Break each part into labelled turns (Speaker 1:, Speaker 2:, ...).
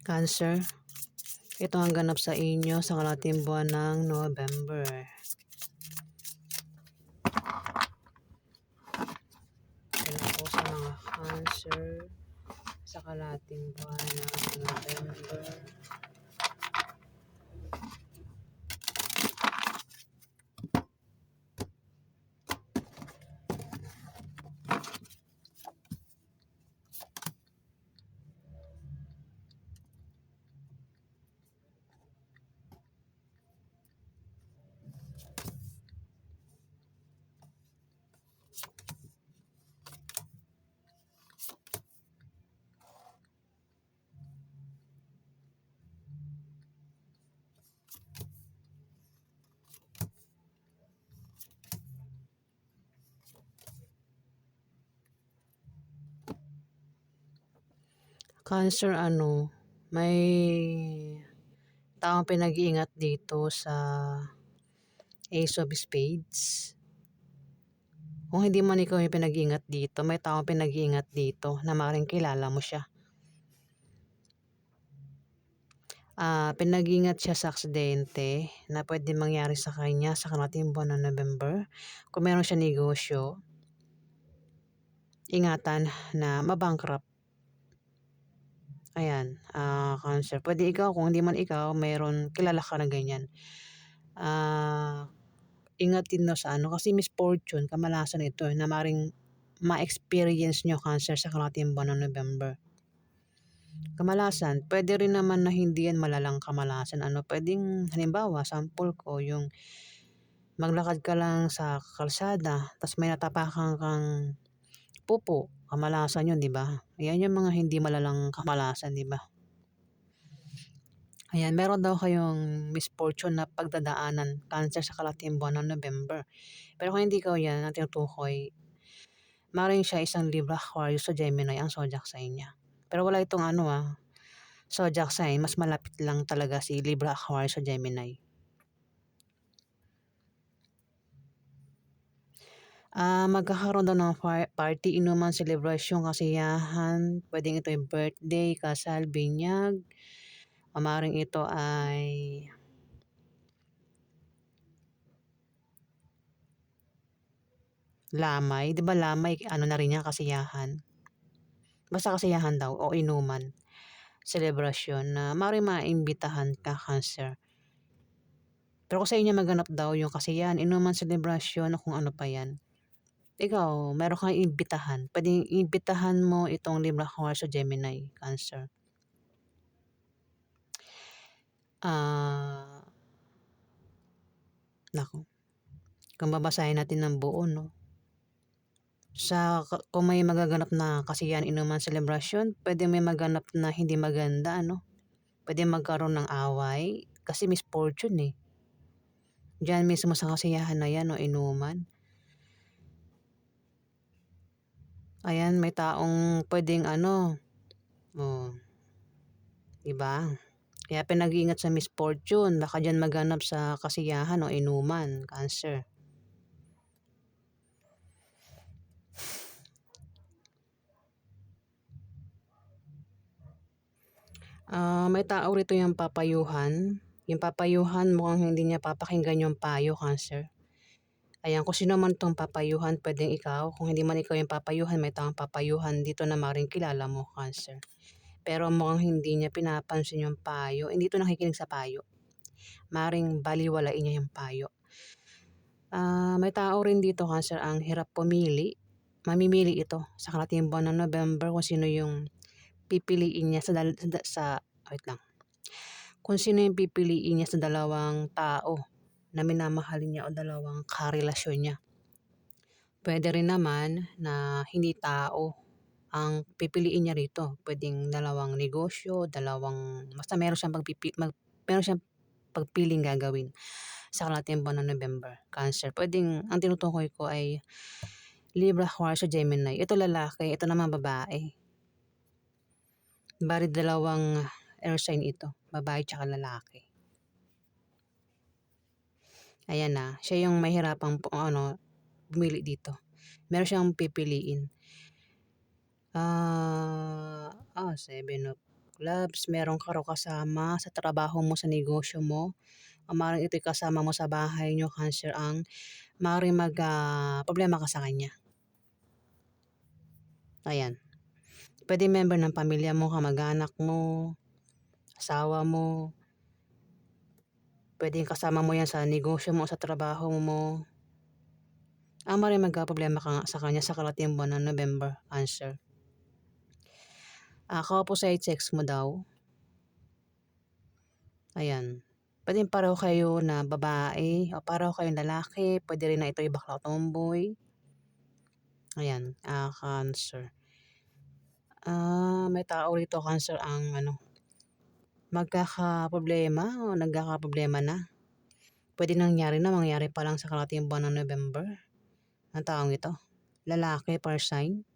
Speaker 1: Cancer, ito ang ganap sa inyo sa kalahating buwan ng November. Ito po sa mga Cancer sa kalahating buwan ng November. Cancer, may taong pinag-iingat dito sa Ace of Spades. Kung hindi man ikaw yung pinag-iingat dito, may taong pinag-iingat dito na maaaring kilala mo siya. Pinag-iingat siya sa aksidente na pwede mangyari sa kanya sa kalahating buwan ng November. Kung meron siya negosyo, ingatan na mabankrupt. Ayan, Cancer. Pwede ikaw, kung hindi man ikaw, mayroon kilala ka na ganyan. Ingatin mo sa kasi misfortune, kamalasan ito na maring ma-experience nyo, Cancer, sa kalahating buwan ng November. Kamalasan, pwede rin naman na hindi yan malalang kamalasan. Pwedeng, halimbawa, sample ko, yung maglakad ka lang sa kalsada, tapos may natapakan kang pupo, kamalasan yun, di ba? Ayan yung mga hindi malalang kamalasan, di ba? Ayan, meron daw kayong misfortune na pagdadaanan, Cancer, sa kalahating buwan ng November. Pero kung hindi ikaw yan, ang tinutukoy, maaaring siya isang Libra, Aquarius, o Gemini ang zodiac sign niya. Pero wala itong zodiac sign, mas malapit lang talaga si Libra, Aquarius, o Gemini. Magkakaroon daw ng party, inuman, celebration, kasiyahan. Pwedeng ito yung birthday, kasal, binyag. O maaaring ito ay lamay. Di ba lamay, na rin yan, kasiyahan. Basta kasiyahan daw, o inuman. Celebration na maaaring maimbitahan ka, Cancer. Pero kung sa inyo maganap daw yung kasiyahan, inuman, celebration, o kung ano pa yan. Ikaw, meron kang imbitahan. Pwedeng imbitahan mo itong Libra, Aquarius, o Gemini, Cancer. Naku. Kung babasahin natin ng buo, no? Kung may magaganap na kasiyahan, inuman, celebration, pwede may maganap na hindi maganda, Pwede magkaroon ng away, kasi misfortune, eh. Diyan mismo sa kasiyahan na yan, o inuman. Ayan, may taong pwedeng diba? Kaya pinag-iingat sa misfortune, baka dyan maganap sa kasiyahan o inuman, Cancer. May tao rito yung papayuhan. Yung papayuhan, mukhang hindi niya papakinggan yung payo, Cancer. Ayan, kung sino man tong papayuhan, pwedeng ikaw. Kung hindi man ikaw yung papayuhan, may taong papayuhan dito na maring kilala mo, Cancer. Pero mukhang hindi niya pinapansin yung payo. Hindi ito nakikinig sa payo. Maring baliwalain niya yung payo. May tao rin dito, Cancer, ang hirap pumili. Mamimili ito sa kalahating buwan ng November kung sino yung pipiliin niya wait lang. Kung sino yung pipiliin niya sa dalawang tao na minamahal niya o dalawang karelasyon niya. Pwede rin naman na hindi tao ang pipiliin niya rito. Pwedeng dalawang negosyo, basta meron siyang pagpiling gagawin sa kalahating buwan ng November, Cancer. Pwedeng, ang tinutukoy ko ay Libra, Aquarius, o Gemini. Ito lalaki, ito naman babae. Bali dalawang air sign ito, babae tsaka lalaki. Ayan na, siya yung mahirapang bumili dito. Meron siyang pipiliin. 7 of labs, meron ka raw kasama sa trabaho mo, sa negosyo mo, o maaaring ito'y kasama mo sa bahay niyo, Cancer, ang maaaring problema ka sa kanya. Ayan. Puwedeng member ng pamilya mo, kamag-anak mo, asawa mo, puwedeng kasama mo 'yan sa negosyo mo o sa trabaho mo. Maaaring magkaproblema ka nga sa kanya sa karating buwan ng November, Cancer. Kahapon sa i-text mo daw. Ayan. Puwedeng pareho kayo na babae o pareho kayong lalaki, puwede rin na ito'y bakla o tomboy. Ayan, Cancer. May tao rito, Cancer, ang magkakaproblema o nagkakaproblema na. Puwede nangyari na, mangyari pa lang sa karating buwan ng November. Ang taong ito, lalaki, fire sign,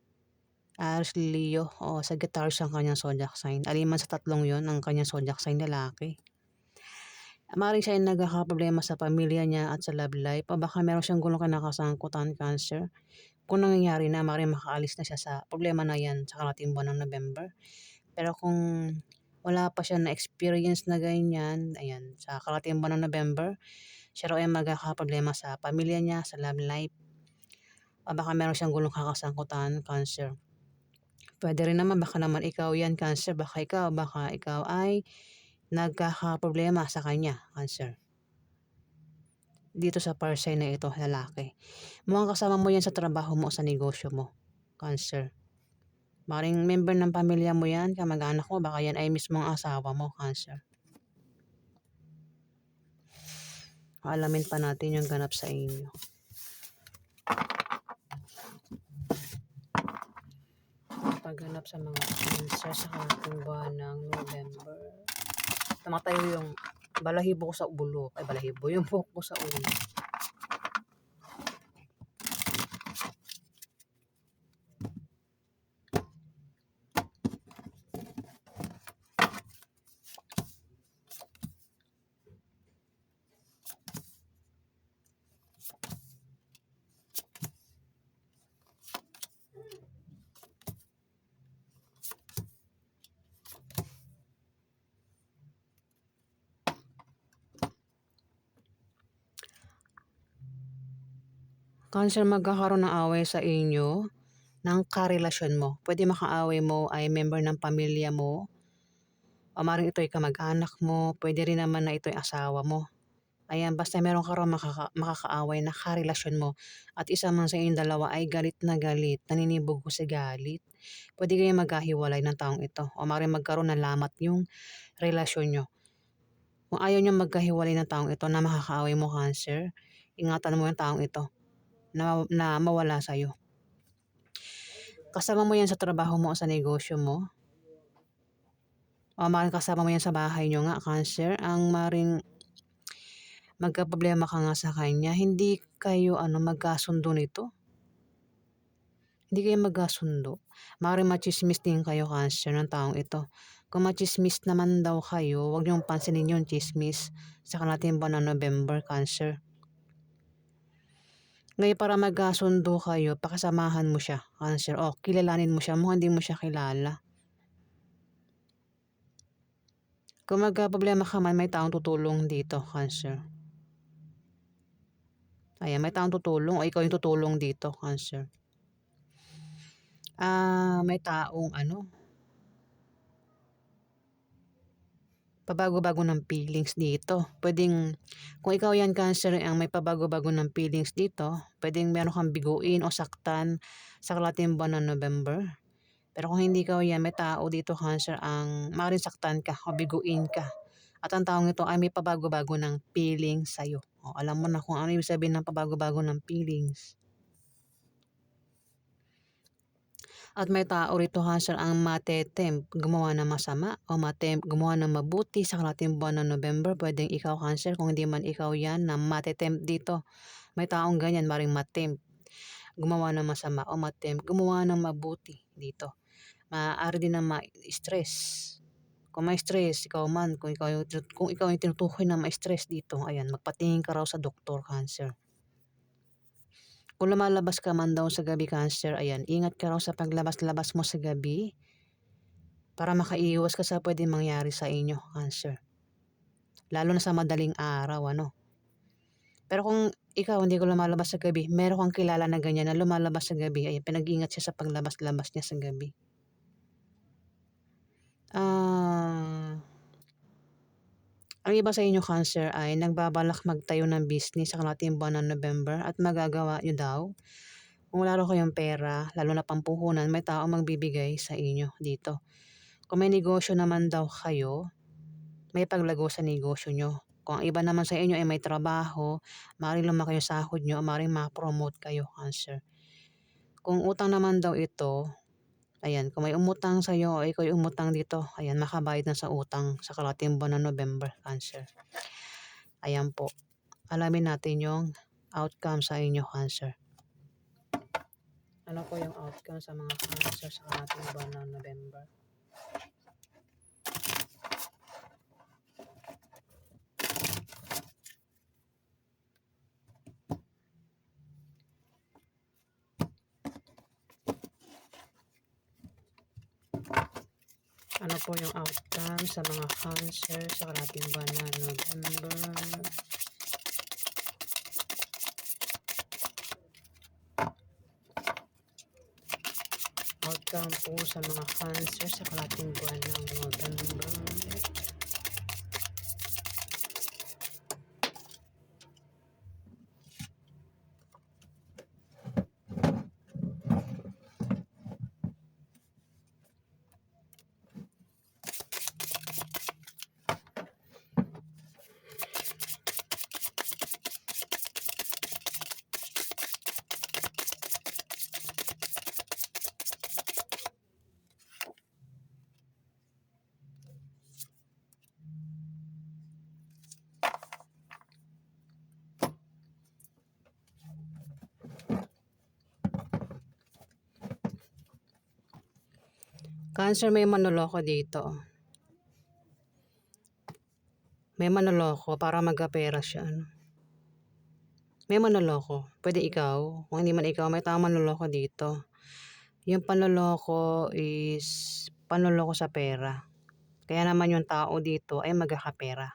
Speaker 1: Aries, Leo o Sagittarius ang kanyang zodiac sign. Alin man sa tatlong 'yon ang kanyang zodiac sign, lalaki. Maaaring siya ay nagkakaproblema sa pamilya niya at sa love life o baka meron siyang gulong kinakasangkutan, Cancer. Kung nangyayari na, maaaring makaalis na siya sa problema na 'yan sa karating buwan ng November. Pero kung wala pa siya na-experience na ganyan, ayan, sa karating buwan ng November, siya raw ay magkakaproblema sa pamilya niya, sa love life, o baka meron siyang gulong kakasangkutan, Cancer. Puwede rin naman baka naman ikaw 'yan, Cancer, baka ikaw ay nagkakaproblema sa kanya, Cancer. Dito sa fire sign na ito, lalaki. Mukhang kasama mo 'yan sa trabaho mo o sa negosyo mo, Cancer. Maaaring member ng pamilya mo 'yan, kamag-anak mo, baka 'yan ay mismong asawa mo, Cancer. Alamin pa natin yung ganap sa inyo. Pagganap sa mga Cancer sa karating buwan ng November. Tumatayo yung balahibo ko sa ulo. Ay, balahibo. Yung buhok ko sa ulo. Cancer, magkakaroon ng away sa inyo ng karelasyon mo. Puwede makaaway mo ay member ng pamilya mo o maaaring ito'y kamag-anak mo, puwede rin naman na ito'y asawa mo. Ayan, basta meron ka raw makakaaway na karelasyon mo at isa man sa inyong dalawa ay galit na galit, naninibugho sa galit. Puwede kayong magkahiwalay ng taong ito o maaaring magkaroon ng lamat yung relasyon niyo. Kung ayaw niyong magkahiwalay ng taong ito na makakaaway mo, Cancer, ingatan mo yung taong ito na mawala sa'yo. Kasama mo 'yan sa trabaho mo o sa negosyo mo, o maaaring kasama mo 'yan sa bahay niyo nga, Cancer, ang maaaring magkaproblema ka nga sa kanya, hindi kayo magkasundo nito. Hindi kayo magkasundo. Maaaring matsismis din kayo, Cancer, ng taong ito. Kung matsismis naman daw kayo, huwag niyong pansinin yung tsismis sa karating buwan ng November, Cancer. Ngayon, para magkasundo kayo, pakisamahan mo siya, Cancer, o kilalanin mo siya, mukhang hindi mo siya kilala. Kung magkaproblema ka man, may taong tutulong dito, Cancer. Ayan, may taong tutulong o ikaw yung tutulong dito, Cancer. May taong pabago-bago ng feelings dito. Puwedeng kung ikaw 'yan, Cancer, ang may pabago-bago ng feelings dito, puwedeng meron kang biguin o saktan sa karating buwan ng November. Pero kung hindi ikaw 'yan, may tao dito, Cancer, ang maaaring saktan ka o biguin ka. At ang taong ito ay may pabago-bago ng feelings sa'yo. O, alam mo na kung ano ibig sabihin ng pabago-bago ng feelings. At may tao rito, Cancer, ang mate-tempt gumawa ng masama o mate-tempt gumawa ng mabuti sa karating buwan ng November. Puwedeng ikaw, Cancer, kung hindi man ikaw 'yan na mate-tempt dito. May taong ganyan, maaaring ma-tempt gumawa ng masama o ma-tempt gumawa ng mabuti dito. Maaari din na ma-stress. Kung ma-stress ikaw man, kung ikaw yung tinutukoy na ma-stress dito, ayan, magpatingin ka raw sa doktor, Cancer. Kung lumalabas ka man daw sa gabi, Cancer, ayan, ingat ka raw sa paglabas-labas mo sa gabi. para makaiwas ka sa pwedeng mangyari sa inyo, Cancer. Lalo na sa madaling araw, ano. Pero kung ikaw hindi ka lumalabas sa gabi, meron kang kilala na ganyan na lumalabas sa gabi, ayan, pinag-iingat siya sa paglabas-labas niya sa gabi. Ang iba sa inyo, Cancer, ay nagbabalak magtayo ng business sa kalahating buwan ng November at magagawa nyo daw. Kung wala raw kayong pera, lalo na pampuhunan, may tao magbibigay sa inyo dito. Kung may negosyo naman daw kayo, may paglago sa negosyo nyo. Kung ang iba naman sa inyo ay may trabaho, maaaring lumaki yung sahod nyo, maaaring ma-promote kayo, Cancer. Kung utang naman daw ito, ayan, kung may umutang sa iyo o ikaw ay umutang dito, ayan, makabayad na sa utang sa kalahating buwan ng November, Cancer. Ayan po. Alamin natin yung outcome sa inyo, Cancer. Ano po yung outcome sa mga Cancer sa kalahating buwan ng November? Ano po yung outcome sa mga Cancer sa kalahating buwan ng November? Outcome po sa mga Cancer sa kalahating buwan ng November. Cancer, may manloloko dito. May manloloko para magkapera siya. Ano? May manloloko. Pwede ikaw. Kung hindi man ikaw, may taong manloloko dito. Yung panloloko is panloloko sa pera. Kaya naman yung tao dito ay magkakapera.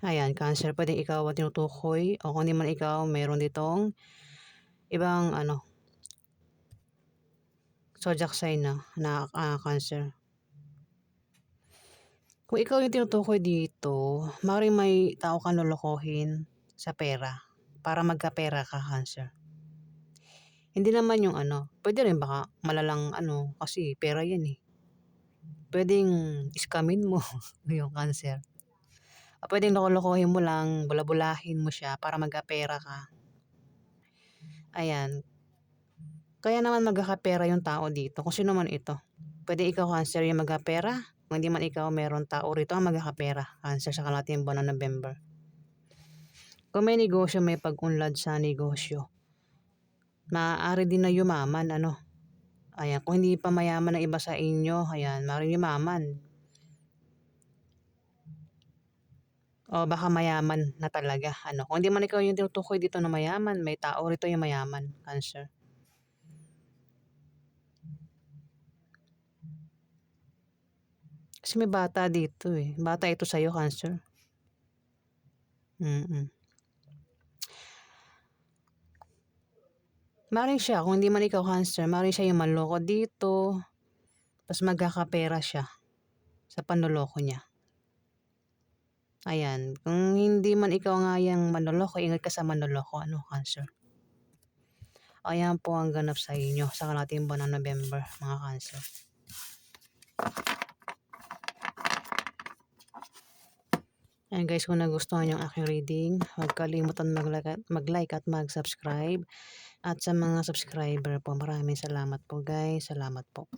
Speaker 1: Ayan, Cancer, pwede ikaw ang tinutukoy. O kung hindi man ikaw, meron ditong ibang zodiac sign na Cancer. Kung ikaw yung tinutukoy dito, maaaring may tao kang lolokohin sa pera para magkapera ka, Cancer. Hindi naman yung pwede rin baka malalang kasi pera yan eh. Pwedeng iskamin mo yung Cancer. O pwedeng loko-lokohin mo lang, bulabulahin mo siya para magkapera ka. Ayan. Kaya naman magkakapera yung tao dito. Kung sino man ito. Pwede ikaw, Cancer, yung magkapera. Kung hindi man ikaw, meron tao rito ang magkakapera, Cancer, sa kalahating buwan ng November. Kung may negosyo, may pag-unlad sa negosyo. Maaari din na yumaman, Ayan, kung hindi pa mayaman ng iba sa inyo, ayan, maaaring yumaman. O baka mayaman na talaga, Kung hindi man ikaw yung tinutukoy dito na mayaman, may tao rito yung mayaman, Cancer. Kasi may bata dito eh. Bata ito sa'yo, Cancer. Maaaring siya, kung hindi man ikaw, Cancer, maaaring siya yung manloko dito. Tapos magkakapera siya sa panloloko niya. Ayan, kung hindi man ikaw nga yung manloloko, ingat ka sa manloloko, Cancer. Ayan po ang ganap sa inyo sa kalahating buwan ng November, mga Cancer. Ayan guys, kung nagustuhan yung aking reading, huwag kalimutan mag-like at mag-subscribe. At sa mga subscriber po, maraming salamat po guys. Salamat po.